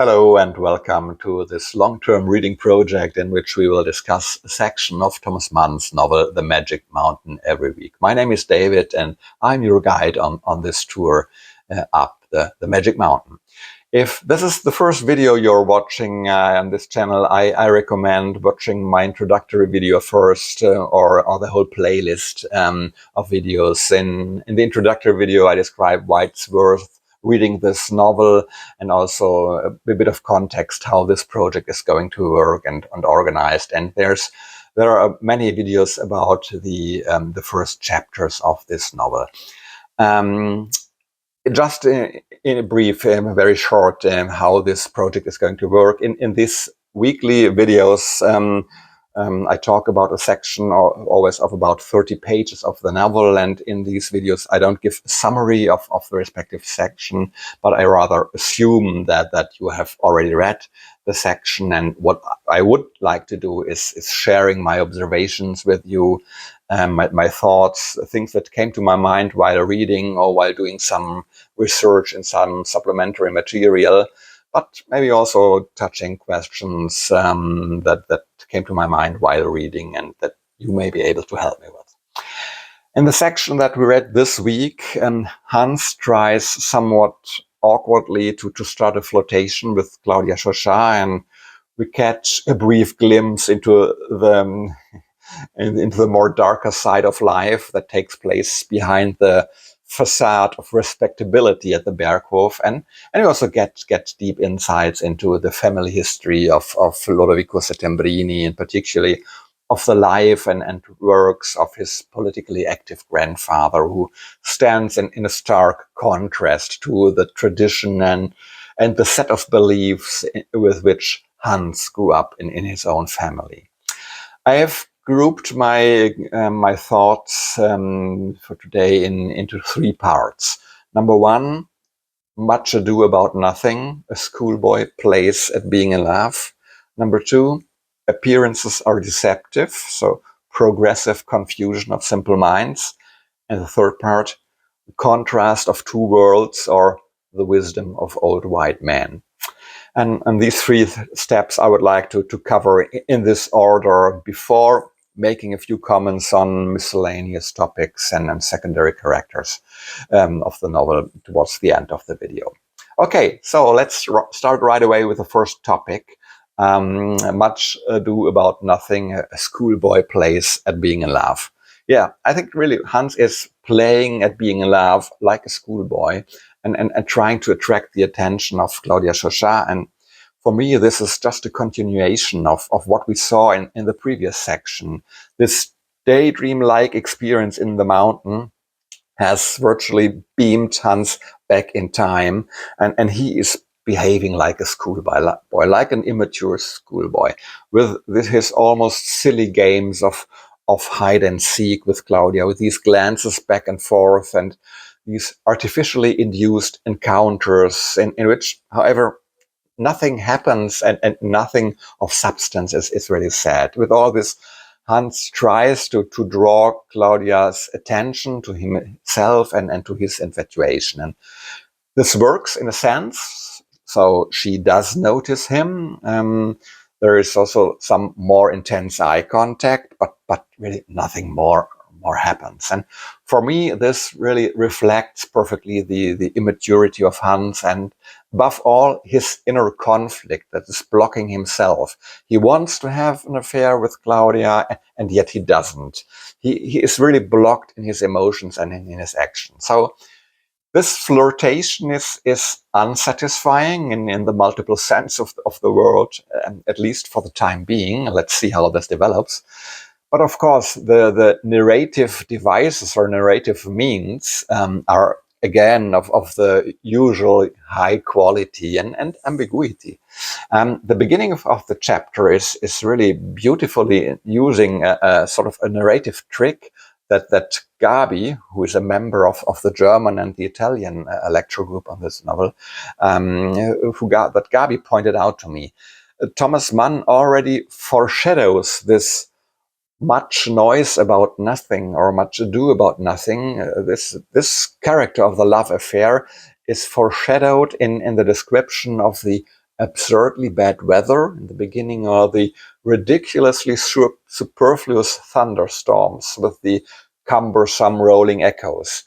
Hello and welcome to this long-term reading project in which we will discuss a section of Thomas Mann's novel The Magic Mountain every week. My name is David and I'm your guide on this tour up the Magic Mountain. If this is the first video you're watching on this channel, I recommend watching my introductory video first or the whole playlist of videos. In the introductory video, I describe why it's worth reading this novel and also a bit of context how this project is going to work and organized. And there are many videos about the first chapters of this novel. Just in a brief, very short, how this project is going to work. In these weekly videos, I talk about a section always of about 30 pages of the novel, and in these videos I don't give a summary of the respective section, but I rather assume that you have already read the section, and what I would like to do is sharing my observations with you, my thoughts, things that came to my mind while reading or while doing some research in some supplementary material, but maybe also touching questions that came to my mind while reading and that you may be able to help me with. In the section that we read this week, Hans tries somewhat awkwardly to start a flirtation with Claudia Chauchat, and we catch a brief glimpse into the more darker side of life that takes place behind the facade of respectability at the Berghof, and we also get deep insights into the family history of Lodovico Settembrini, and particularly of the life and works of his politically active grandfather, who stands in a stark contrast to the tradition and the set of beliefs with which Hans grew up in his own family. I have grouped my thoughts for today into three parts. Number one, Much Ado About Nothing, a schoolboy plays at being in love. Number two, Appearances Are Deceptive, so progressive confusion of simple minds. And the third part, The Contrast of Two Worlds, or The Wisdom of Old White Men. And these three steps I would like to cover in this order before making a few comments on miscellaneous topics and secondary characters of the novel towards the end of the video. Okay, so let's start right away with the first topic. Much Ado About Nothing, a schoolboy plays at being in love. Yeah, I think really Hans is playing at being in love like a schoolboy and trying to attract the attention of Claudia Chauchat. And for me, this is just a continuation of what we saw in the previous section. This daydream-like experience in the mountain has virtually beamed Hans back in time, and he is behaving like a schoolboy, like an immature schoolboy, with his almost silly games of hide and seek with Claudia, with these glances back and forth and these artificially induced encounters in which, however, nothing happens and nothing of substance is really said. With all this, Hans tries to draw Claudia's attention to himself and to his infatuation. And this works in a sense. So she does notice him. There is also some more intense eye contact, but really nothing more happens. And for me, this really reflects perfectly the immaturity of Hans, and above all, his inner conflict that is blocking himself. He wants to have an affair with Claudia, and yet he doesn't. He is really blocked in his emotions and in his actions. So this flirtation is unsatisfying in the multiple sense of the word, at least for the time being. Let's see how this develops. But of course, the narrative devices or narrative means are, again, of the usual high quality and ambiguity. The beginning of the chapter is really beautifully using a sort of a narrative trick that Gabi, who is a member of the German and the Italian lecture group on this novel, that Gabi pointed out to me. Thomas Mann already foreshadows this much noise about nothing, or much ado about nothing. This character of the love affair is foreshadowed in the description of the absurdly bad weather in the beginning, or the ridiculously superfluous thunderstorms with the cumbersome rolling echoes.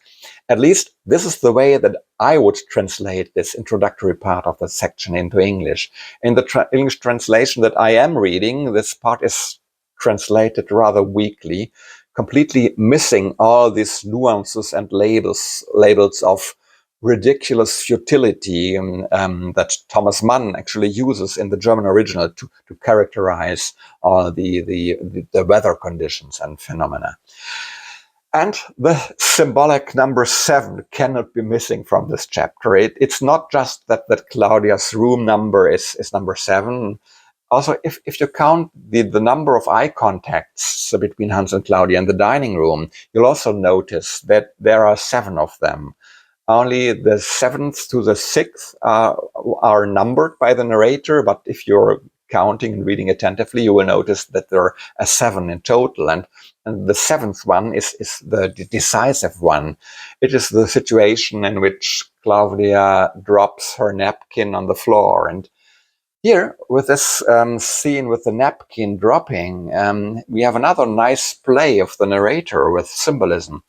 At least this is the way that I would translate this introductory part of the section into English. In the English translation that I am reading, this part is translated rather weakly, completely missing all these nuances and labels of ridiculous futility that Thomas Mann actually uses in the German original to characterize the weather conditions and phenomena. And the symbolic number 7 cannot be missing from this chapter. It's not just that Claudia's room number is number 7. Also, if you count the number of eye contacts between Hans and Claudia in the dining room, you'll also notice that there are 7 of them. Only the 7th to the 6th are numbered by the narrator, but if you're counting and reading attentively, you will notice that there are 7 in total. And the 7th one is the decisive one. It is the situation in which Claudia drops her napkin on the floor. And here, with this scene with the napkin dropping, we have another nice play of the narrator with symbolism.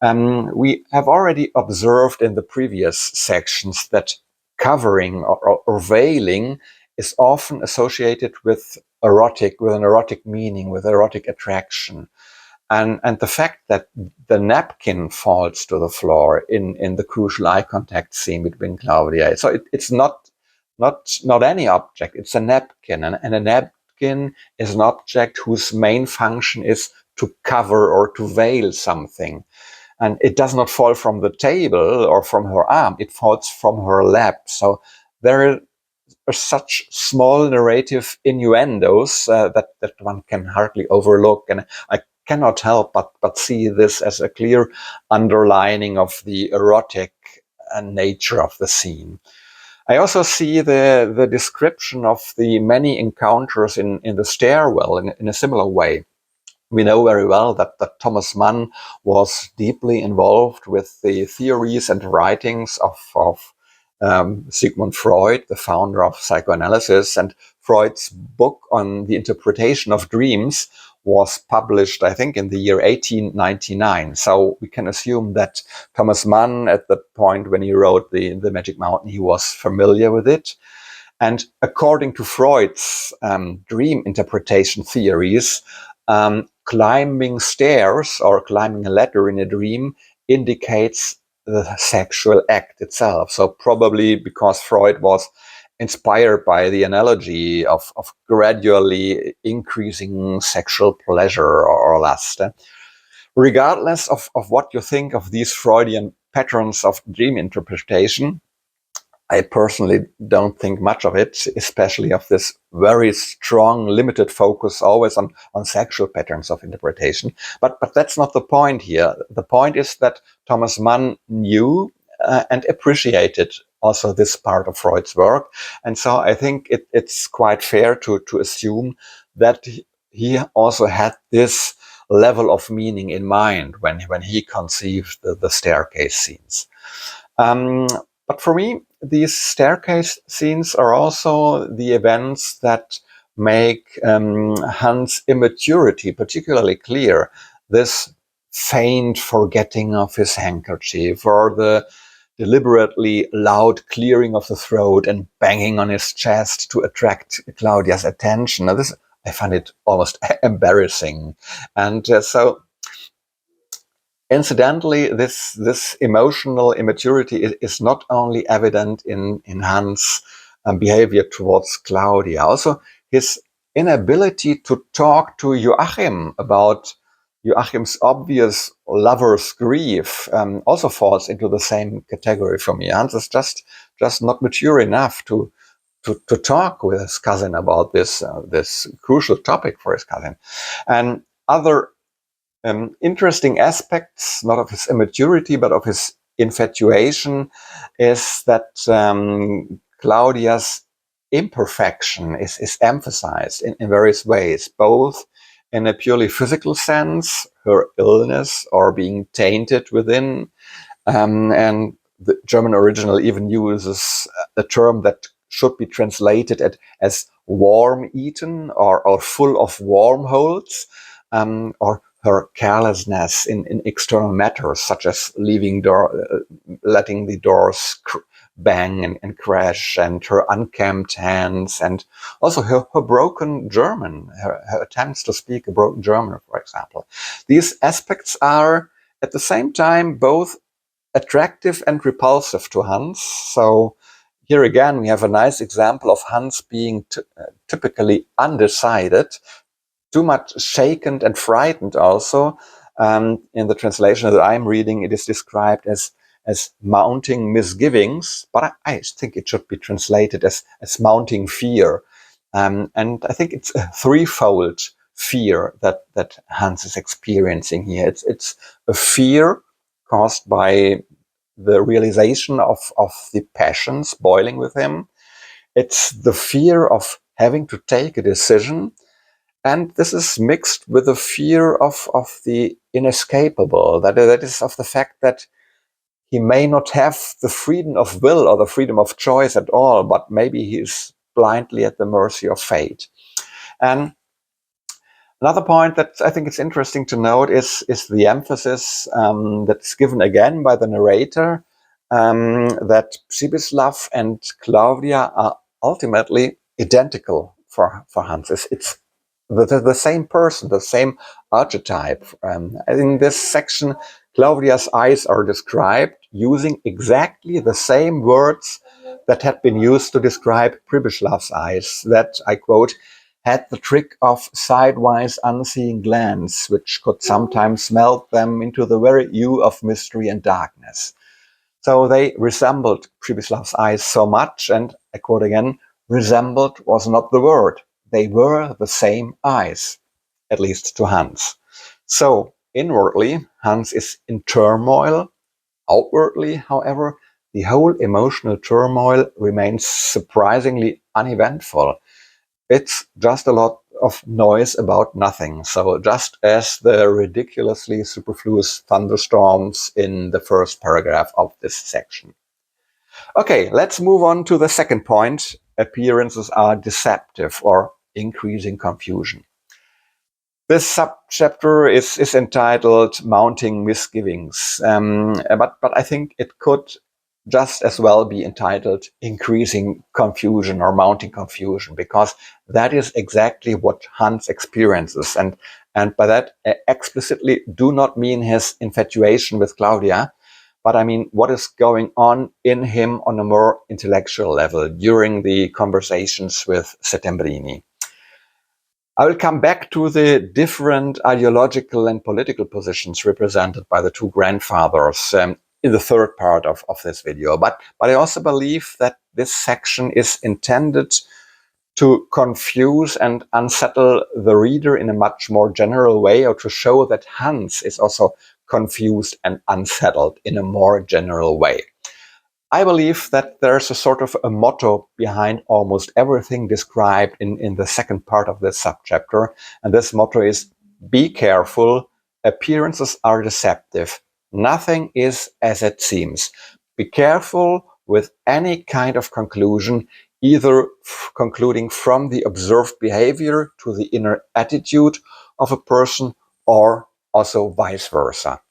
We have already observed in the previous sections that covering or veiling is often associated with an erotic meaning, with erotic attraction. And the fact that the napkin falls to the floor in the crucial eye contact scene between Claudia. So it's not any object, it's a napkin. And a napkin is an object whose main function is to cover or to veil something. And it does not fall from the table or from her arm, it falls from her lap. So there are such small narrative innuendos that one can hardly overlook. And I cannot help but see this as a clear underlining of the erotic nature of the scene. I also see the description of the many encounters in the stairwell in a similar way. We know very well that Thomas Mann was deeply involved with the theories and writings of Sigmund Freud, the founder of psychoanalysis, and Freud's book on the interpretation of dreams was published, I think, in the year 1899. So we can assume that Thomas Mann, at the point when he wrote the Magic Mountain, he was familiar with it. And according to Freud's dream interpretation theories, climbing stairs or climbing a ladder in a dream indicates the sexual act itself. So probably because Freud was inspired by the analogy of gradually increasing sexual pleasure or lust. Regardless of what you think of these Freudian patterns of dream interpretation, I personally don't think much of it, especially of this very strong, limited focus always on sexual patterns of interpretation. But that's not the point here. The point is that Thomas Mann knew and appreciated also this part of Freud's work. And so I think it's quite fair to assume that he also had this level of meaning in mind when he conceived the staircase scenes. But for me, these staircase scenes are also the events that make Hans' immaturity particularly clear. This faint forgetting of his handkerchief, or the deliberately loud clearing of the throat and banging on his chest to attract Claudia's attention. Now this, I find it almost embarrassing. And so incidentally, this emotional immaturity is not only evident in Hans' behavior towards Claudia, also his inability to talk to Joachim about Joachim's obvious lover's grief also falls into the same category for me. Hans is just not mature enough to talk with his cousin about this crucial topic for his cousin. And other interesting aspects, not of his immaturity, but of his infatuation, is that Claudia's imperfection is emphasized in various ways, both in a purely physical sense, her illness or being tainted within, and the German original even uses a term that should be translated as worm-eaten or full of wormholes, or her carelessness in external matters, such as letting the doors bang and crash, and her unkempt hands, and also her broken German, her attempts to speak a broken German, for example. These aspects are at the same time both attractive and repulsive to Hans. So here again, we have a nice example of Hans being typically undecided, too much shaken and frightened also. In the translation that I'm reading, it is described as mounting misgivings, but I think it should be translated as mounting fear. And I think it's a threefold fear that Hans is experiencing here. It's a fear caused by the realization of the passions boiling with him. It's the fear of having to take a decision. And this is mixed with the fear of the inescapable, that is of the fact that he may not have the freedom of will or the freedom of choice at all, but maybe he is blindly at the mercy of fate. And another point that I think it's interesting to note is the emphasis that's given again by the narrator, that Přibyslav and Claudia are ultimately identical for Hans. It's the same person, the same archetype. In this section, Claudia's eyes are described using exactly the same words that had been used to describe Přibyslav's eyes, that, I quote, had the trick of sidewise unseeing glance, which could sometimes melt them into the very hue of mystery and darkness. So they resembled Přibyslav's eyes so much, and I quote again, resembled was not the word. They were the same eyes, at least to Hans. So inwardly, Hans is in turmoil. Outwardly, however, the whole emotional turmoil remains surprisingly uneventful. It's just a lot of noise about nothing. So just as the ridiculously superfluous thunderstorms in the first paragraph of this section. Okay, let's move on to the second point. Appearances are deceptive or increasing confusion. This subchapter is entitled Mounting Misgivings, but I think it could just as well be entitled Increasing Confusion or Mounting Confusion, because that is exactly what Hans experiences. And by that, I explicitly do not mean his infatuation with Claudia, but I mean what is going on in him on a more intellectual level during the conversations with Settembrini. I will come back to the different ideological and political positions represented by the two grandfathers in the third part of this video. But I also believe that this section is intended to confuse and unsettle the reader in a much more general way, or to show that Hans is also confused and unsettled in a more general way. I believe that there's a sort of a motto behind almost everything described in the second part of this subchapter. And this motto is, be careful, appearances are deceptive. Nothing is as it seems. Be careful with any kind of conclusion, either concluding from the observed behavior to the inner attitude of a person, or also vice versa.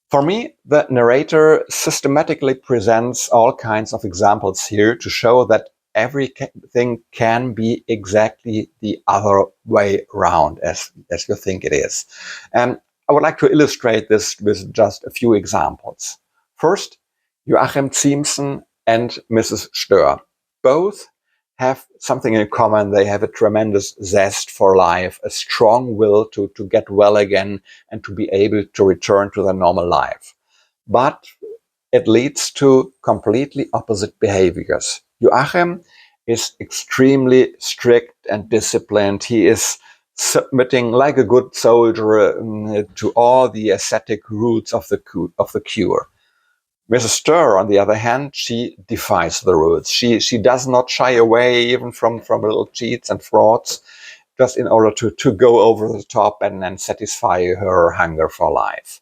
For me, the narrator systematically presents all kinds of examples here to show that everything can be exactly the other way around as you think it is. And I would like to illustrate this with just a few examples. First, Joachim Ziemßen and Mrs. Stör. Both have something in common. They have a tremendous zest for life, a strong will to get well again and to be able to return to their normal life. But it leads to completely opposite behaviors. Joachim is extremely strict and disciplined. He is submitting like a good soldier to all the ascetic rules of the cure. Mrs. Stör, on the other hand, she defies the rules. She does not shy away even from little cheats and frauds, just in order to go over the top and satisfy her hunger for life.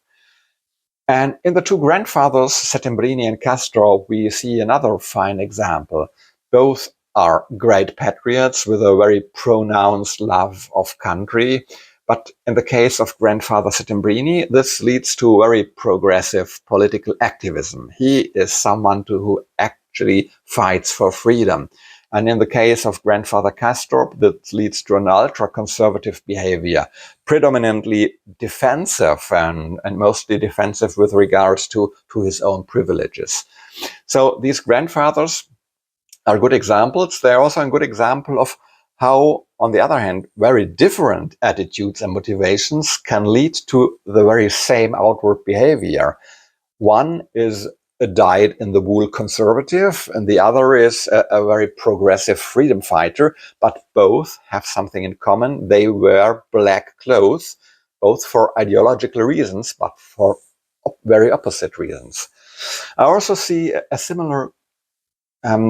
And in the two grandfathers, Settembrini and Castro, we see another fine example. Both are great patriots with a very pronounced love of country. But in the case of Grandfather Settembrini, this leads to very progressive political activism. He is someone who actually fights for freedom. And in the case of Grandfather Castorp, that leads to an ultra-conservative behavior, predominantly defensive and mostly defensive with regards to his own privileges. So these grandfathers are good examples. They're also a good example of how, on the other hand, very different attitudes and motivations can lead to the very same outward behavior. One is a dyed-in-the-wool conservative, and the other is a very progressive freedom fighter, but both have something in common. They wear black clothes, both for ideological reasons, but for very opposite reasons. I also see a similar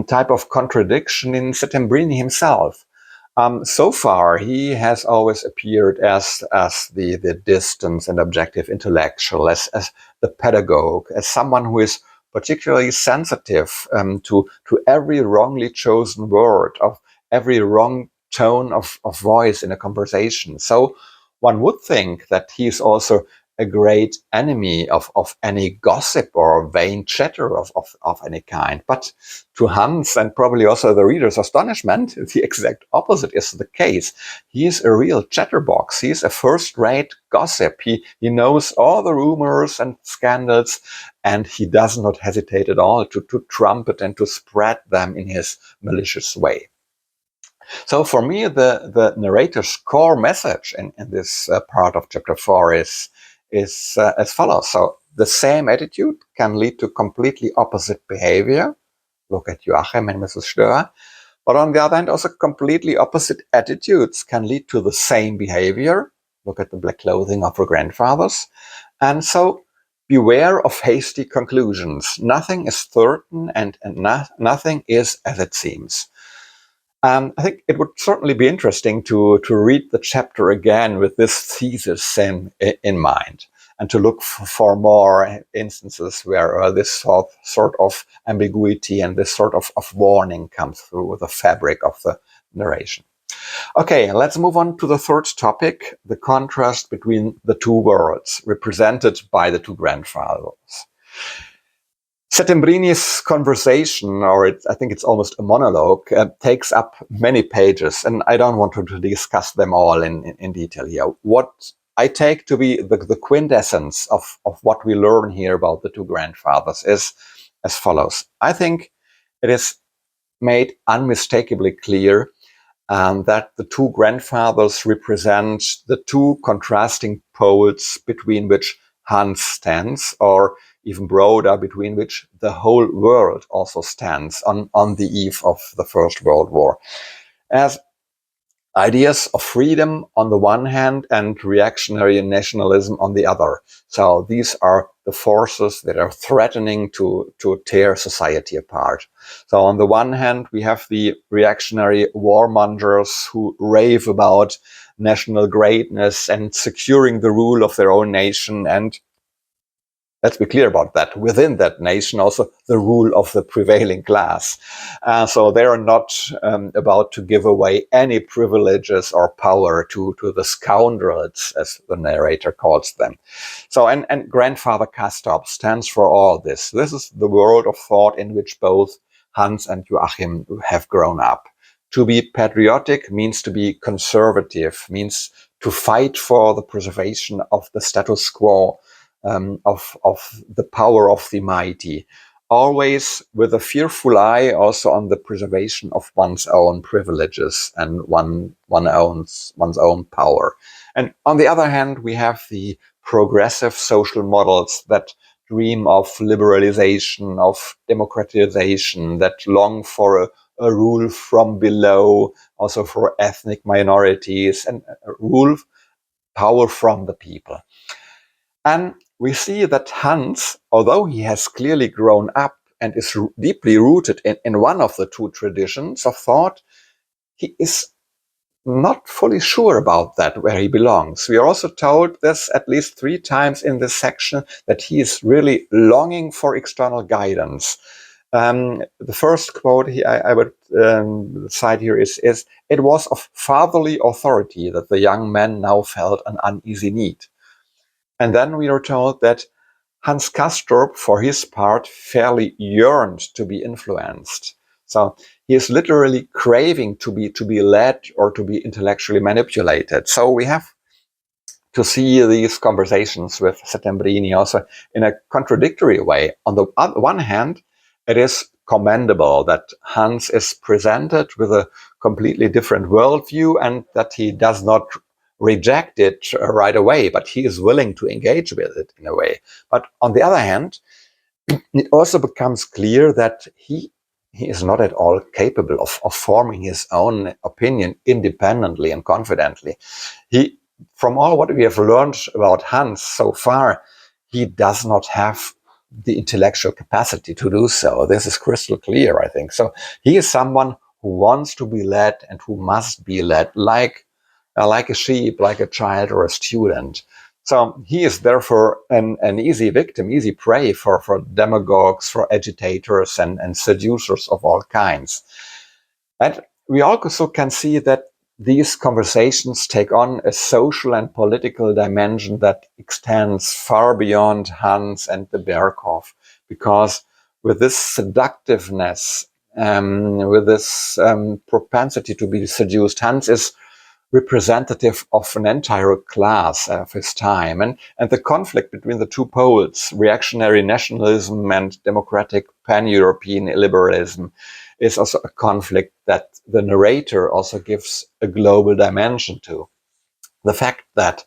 type of contradiction in Settembrini himself. So far, he has always appeared as the distant and objective intellectual, as the pedagogue, as someone who is particularly sensitive to every wrongly chosen word, of every wrong tone of voice in a conversation. So one would think that he is also a great enemy of any gossip or vain chatter of any kind. But to Hans and probably also the reader's astonishment, the exact opposite is the case. He is a real chatterbox. He is a first-rate gossip. He knows all the rumors and scandals, and he does not hesitate at all to trumpet and to spread them in his malicious way. So for me, the narrator's core message in this part of chapter 4 is as follows. So the same attitude can lead to completely opposite behavior. Look at Joachim and Mrs. Stör. But on the other hand, also completely opposite attitudes can lead to the same behavior. Look at the black clothing of her grandfathers. And so beware of hasty conclusions. Nothing is certain and nothing is as it seems. I think it would certainly be interesting to read the chapter again with this thesis in mind, and to look for more instances where this sort of ambiguity and this sort of warning comes through the fabric of the narration. Okay, let's move on to the third topic, the contrast between the two worlds represented by the two grandfathers. Settembrini's conversation, or I think it's almost a monologue, takes up many pages, and I don't want to discuss them all in detail here. What I take to be the quintessence of what we learn here about the two grandfathers is as follows. I think it is made unmistakably clear that the two grandfathers represent the two contrasting poles between which Hans stands, or even broader, between which the whole world also stands on the eve of the First World War. As ideas of freedom on the one hand and reactionary nationalism on the other. So these are the forces that are threatening to tear society apart. So on the one hand, we have the reactionary warmongers who rave about national greatness and securing the rule of their own nation, and let's be clear about that, within that nation also the rule of the prevailing class. So they are not about to give away any privileges or power to the scoundrels, as the narrator calls them. So, and Grandfather Castorp stands for all this. This is the world of thought in which both Hans and Joachim have grown up. To be patriotic means to be conservative, means to fight for the preservation of the status quo, of the power of the mighty, always with a fearful eye also on the preservation of one's own privileges and one's own power. And on the other hand, we have the progressive social models that dream of liberalization, of democratization, that long for a rule from below, also for ethnic minorities, and rule power from the people. And we see that Hans, although he has clearly grown up and is deeply rooted in one of the two traditions of thought, he is not fully sure about that, where he belongs. We are also told this at least 3 times in this section, that he is really longing for external guidance. The first quote I would cite here is, "It was of fatherly authority that the young man now felt an uneasy need." And then we are told that Hans Castorp, for his part, fairly yearned to be influenced. So he is literally craving to be led or to be intellectually manipulated. So we have to see these conversations with Settembrini also in a contradictory way. On the one hand, it is commendable that Hans is presented with a completely different worldview and that he does not reject it right away, but he is willing to engage with it in a way. But on the other hand, it also becomes clear that he is not at all capable of forming his own opinion independently and confidently. From all what we have learned about Hans so far, he does not have the intellectual capacity to do so. This is crystal clear, I think. So he is someone who wants to be led and who must be led like a sheep, like a child or a student. So he is therefore an easy victim, easy prey for demagogues, for agitators and seducers of all kinds. And we also can see that these conversations take on a social and political dimension that extends far beyond Hans and the Berghof, because with this seductiveness, with this propensity to be seduced, Hans is representative of an entire class of his time. And the conflict between the two poles, reactionary nationalism and democratic pan-European liberalism, is also a conflict that the narrator also gives a global dimension to. The fact that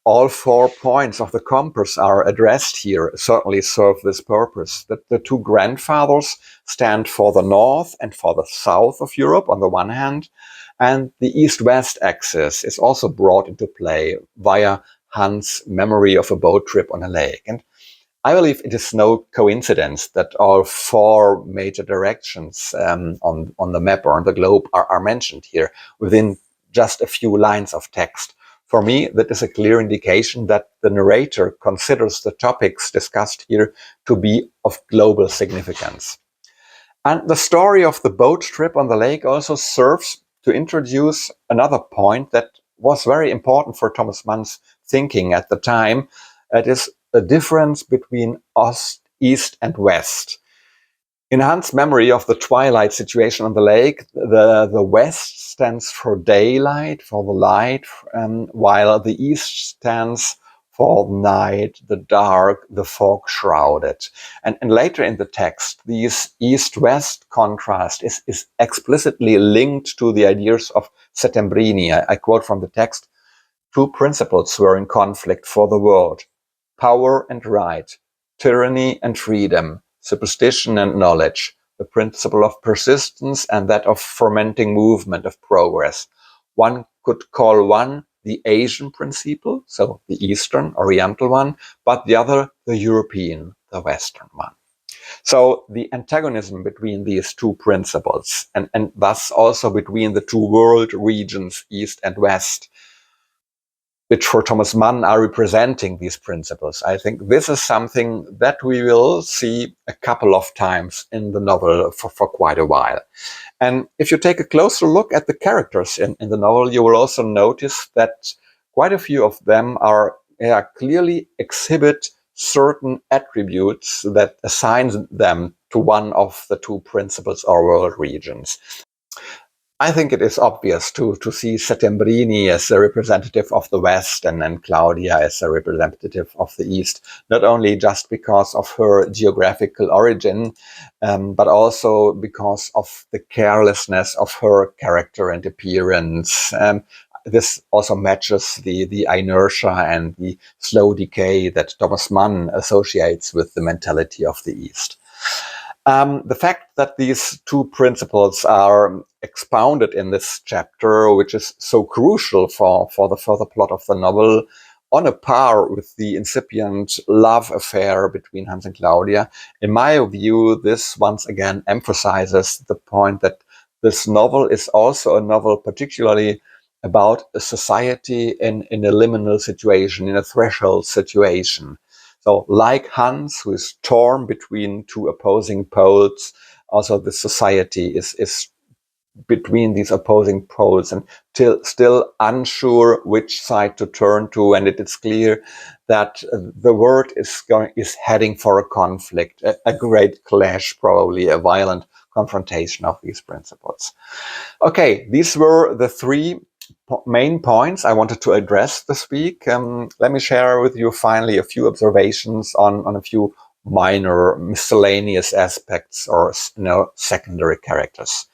all 4 points of the compass are addressed here certainly serve this purpose. That the two grandfathers stand for the north and for the south of Europe on the one hand, and the east-west axis is also brought into play via Hans' memory of a boat trip on a lake. And I believe it is no coincidence that all 4 major directions on the map or on the globe are mentioned here within just a few lines of text. For me, that is a clear indication that the narrator considers the topics discussed here to be of global significance. And the story of the boat trip on the lake also serves to introduce another point that was very important for Thomas Mann's thinking at the time. It is a difference between East and West. In Hans' memory of the Twilight situation on the lake, the West stands for daylight, for the light, while the East stands for night, the dark, the fog-shrouded. And later in the text, this East-West contrast is explicitly linked to the ideas of Settembrini. I quote from the text, "Two principles were in conflict for the world: power and right, tyranny and freedom, superstition and knowledge, the principle of persistence and that of fermenting movement of progress. One could call one the Asian principle, so the Eastern, Oriental one, but the other the European, the Western one." So the antagonism between these two principles, and thus also between the two world regions, East and West, which for Thomas Mann are representing these principles. I think this is something that we will see a couple of times in the novel for quite a while. And if you take a closer look at the characters in the novel, you will also notice that quite a few of them clearly exhibit certain attributes that assign them to one of the two principles or world regions. I think it is obvious to see Settembrini as a representative of the West and Claudia as a representative of the East, not only just because of her geographical origin, but also because of the carelessness of her character and appearance. This also matches the inertia and the slow decay that Thomas Mann associates with the mentality of the East. The fact that these two principles are expounded in this chapter, which is so crucial for the further plot of the novel, on a par with the incipient love affair between Hans and Claudia, in my view, this once again emphasizes the point that this novel is also a novel particularly about a society in a liminal situation, in a threshold situation. So like Hans, who is torn between two opposing poles, also the society is between these opposing poles and still unsure which side to turn to. And it is clear that the world is heading for a conflict, a great clash, probably a violent confrontation of these principles. Okay, these were the three main points I wanted to address this week. Let me share with you finally a few observations on a few minor miscellaneous aspects or secondary characters.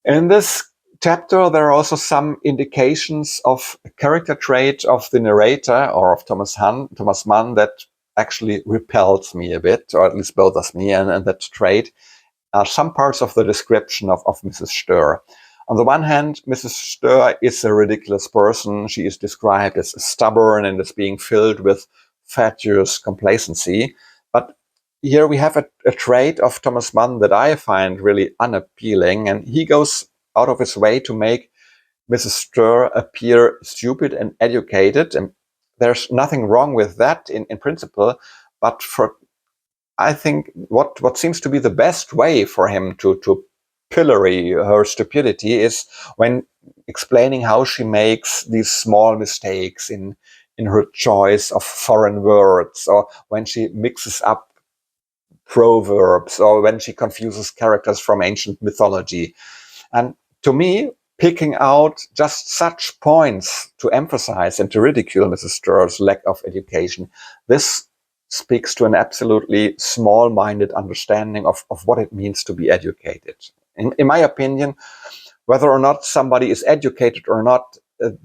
In this chapter, there are also some indications of a character trait of the narrator or of Thomas Mann that actually repels me a bit, or at least bothers me, and that trait are some parts of the description of Mrs. Stör. On the one hand, Mrs. Stör is a ridiculous person. She is described as stubborn and as being filled with fatuous complacency. But here we have a trait of Thomas Mann that I find really unappealing, and he goes out of his way to make Mrs. Stör appear stupid and educated. And there's nothing wrong with that in principle, but I think what seems to be the best way for him to pillory her stupidity is when explaining how she makes these small mistakes in her choice of foreign words, or when she mixes up proverbs, or when she confuses characters from ancient mythology. And to me, picking out just such points to emphasize and to ridicule Mrs. Stör's lack of education, this speaks to an absolutely small-minded understanding of what it means to be educated. In my opinion, whether or not somebody is educated or not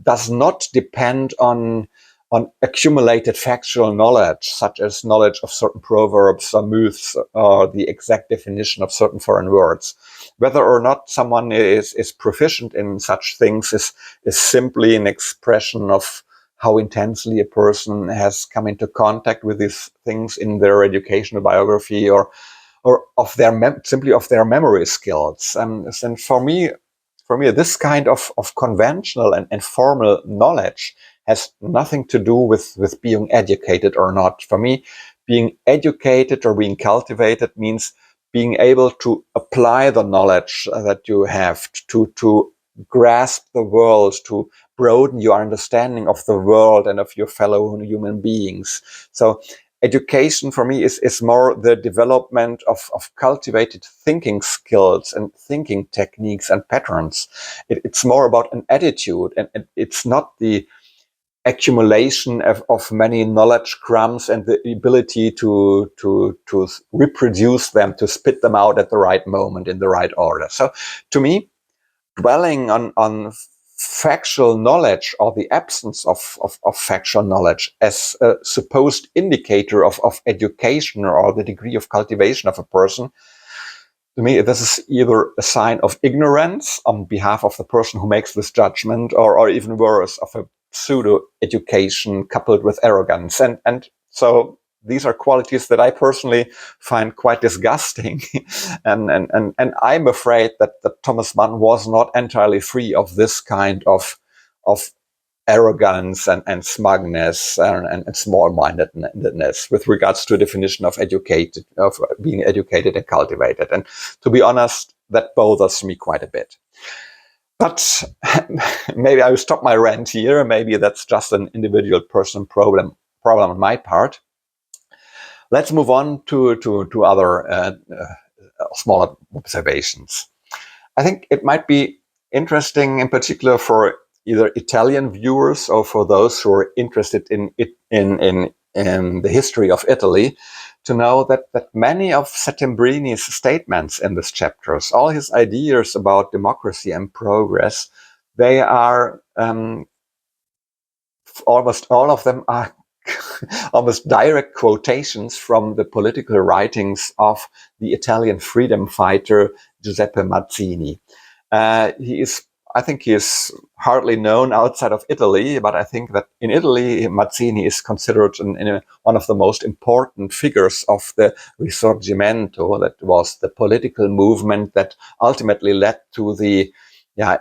does not depend on accumulated factual knowledge, such as knowledge of certain proverbs or myths or the exact definition of certain foreign words. Whether or not someone is proficient in such things is simply an expression of how intensely a person has come into contact with these things in their educational biography, or of their simply of their memory skills. And for me, this kind of conventional and formal knowledge has nothing to do with being educated or not. For me, being educated or being cultivated means being able to apply the knowledge that you have to grasp the world, to broaden your understanding of the world and of your fellow human beings. So education for me is more the development of cultivated thinking skills and thinking techniques and patterns. It's more about an attitude, and it's not the accumulation of many knowledge crumbs and the ability to reproduce them, to spit them out at the right moment in the right order. So to me, dwelling on factual knowledge or the absence of factual knowledge as a supposed indicator of education or the degree of cultivation of a person, to me, this is either a sign of ignorance on behalf of the person who makes this judgment, or even worse, of a pseudo-education coupled with arrogance. And so these are qualities that I personally find quite disgusting. and I'm afraid that Thomas Mann was not entirely free of this kind of arrogance and smugness and small-mindedness with regards to a definition of being educated and cultivated. And to be honest, that bothers me quite a bit. But maybe I will stop my rant here. Maybe that's just an individual person problem on my part. Let's move on to other smaller observations. I think it might be interesting, in particular, for either Italian viewers or for those who are interested in the history of Italy, to know that many of Settembrini's statements in this chapters, all his ideas about democracy and progress, they are almost all of them are almost direct quotations from the political writings of the Italian freedom fighter Giuseppe Mazzini. I think he is hardly known outside of Italy, but I think that in Italy, Mazzini is considered one of the most important figures of the Risorgimento, that was the political movement that ultimately led to the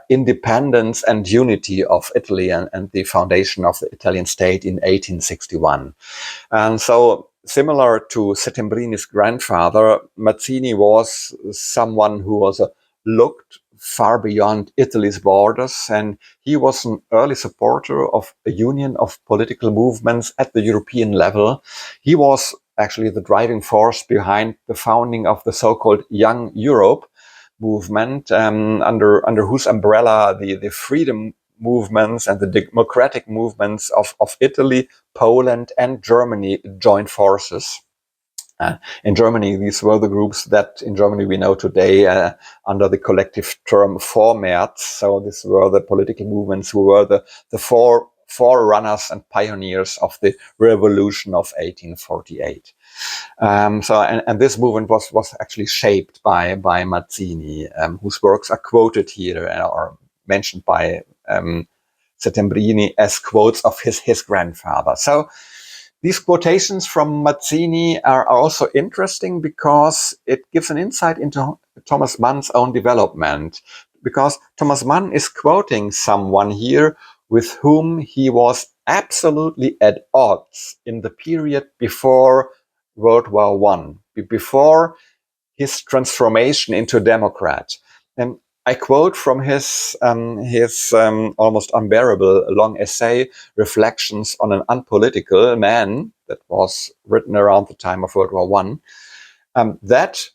independence and unity of Italy and the foundation of the Italian state in 1861. And so, similar to Settembrini's grandfather, Mazzini was someone who was looked far beyond Italy's borders, and he was an early supporter of a union of political movements at the European level. He was actually the driving force behind the founding of the so-called Young Europe movement, under whose umbrella the freedom movements and the democratic movements of Italy, Poland, and Germany joined forces. In Germany, these were the groups that in Germany we know today under the collective term Vormärz. So these were the political movements who were the forerunners and pioneers of the revolution of 1848. And this movement was actually shaped by Mazzini, whose works are quoted here or mentioned by Settembrini as quotes of his grandfather. So these quotations from Mazzini are also interesting because it gives an insight into Thomas Mann's own development. Because Thomas Mann is quoting someone here with whom he was absolutely at odds in the period before World War I, before his transformation into a Democrat. And I quote from his almost unbearable long essay, Reflections on an Unpolitical Man, that was written around the time of World War I. That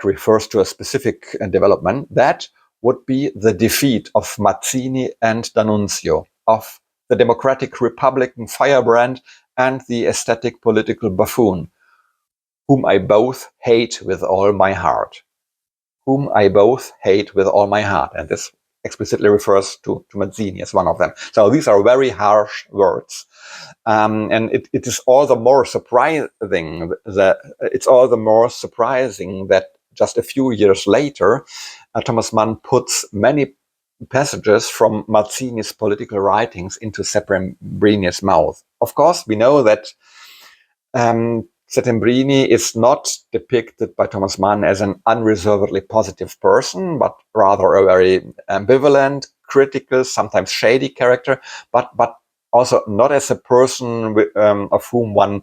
refers to a specific development. That would be the defeat of Mazzini and D'Annunzio, of the democratic Republican firebrand and the aesthetic political buffoon, whom I both hate with all my heart. Whom I both hate with all my heart. And this explicitly refers to Mazzini as one of them. So these are very harsh words. And it is all the more surprising that just a few years later, Thomas Mann puts many passages from Mazzini's political writings into Settembrini's mouth. Of course, we know that Settembrini is not depicted by Thomas Mann as an unreservedly positive person, but rather a very ambivalent, critical, sometimes shady character, but also not as a person of whom one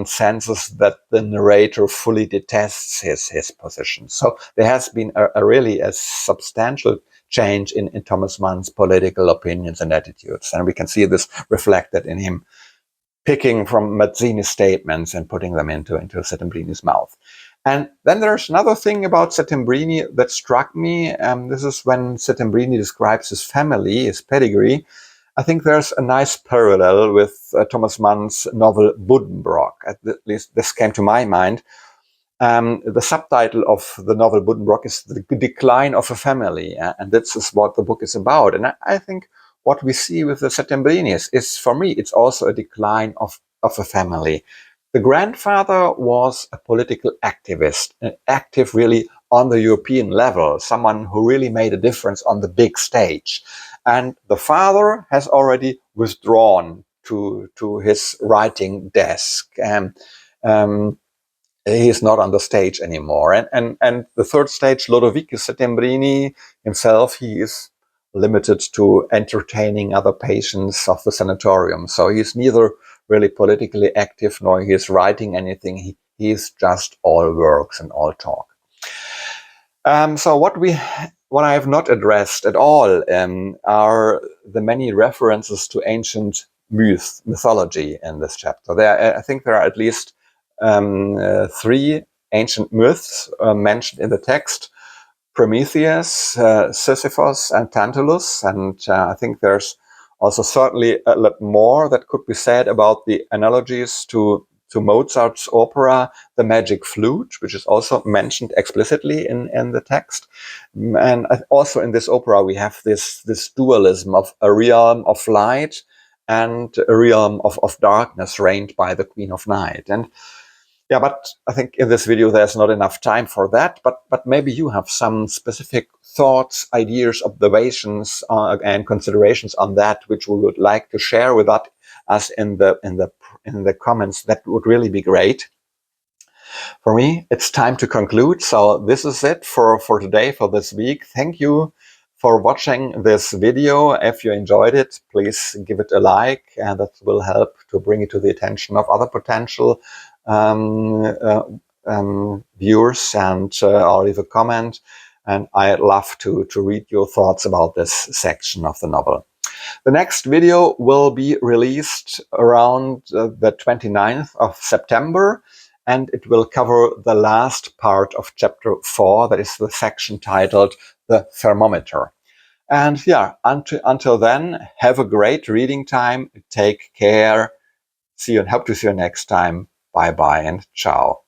senses that the narrator fully detests his position. So there has been a really substantial change in Thomas Mann's political opinions and attitudes, and we can see this reflected in him picking from Mazzini's statements and putting them into Settembrini's mouth. And then there's another thing about Settembrini that struck me. This is when Settembrini describes his family, his pedigree. I think there's a nice parallel with Thomas Mann's novel Buddenbrook. At least this came to my mind. The subtitle of the novel Buddenbrook is The Decline of a Family. And this is what the book is about. And I think what we see with the Settembrinis is, for me, it's also a decline of a family. The grandfather was a political activist, active really on the European level, someone who really made a difference on the big stage. And the father has already withdrawn to his writing desk. He's not on the stage anymore. And the third stage, Lodovico Settembrini himself, he is limited to entertaining other patients of the sanatorium. So he's neither really politically active nor he's writing anything. He's just all works and all talk. So what I have not addressed at all are the many references to ancient mythology in this chapter. I think there are at least 3 ancient myths mentioned in the text: Prometheus, Sisyphus, and Tantalus. And I think there's also certainly a lot more that could be said about the analogies to Mozart's opera, The Magic Flute, which is also mentioned explicitly in the text. And also in this opera, we have this dualism of a realm of light and a realm of darkness reigned by the Queen of Night. And yeah, but I think in this video there's not enough time for that. But maybe you have some specific thoughts, ideas, observations, and considerations on that which we would like to share with us in the comments. That would really be great. For me, it's time to conclude. So this is it for today, for this week. Thank you for watching this video. If you enjoyed it, please give it a like, and that will help to bring it to the attention of other potential viewers, and or leave a comment. And I'd love to read your thoughts about this section of the novel. The next video will be released around the 29th of September, and it will cover the last part of chapter 4, that is the section titled The Thermometer. And yeah, until then, have a great reading time. Take care. See you and hope to see you next time. Bye bye and ciao.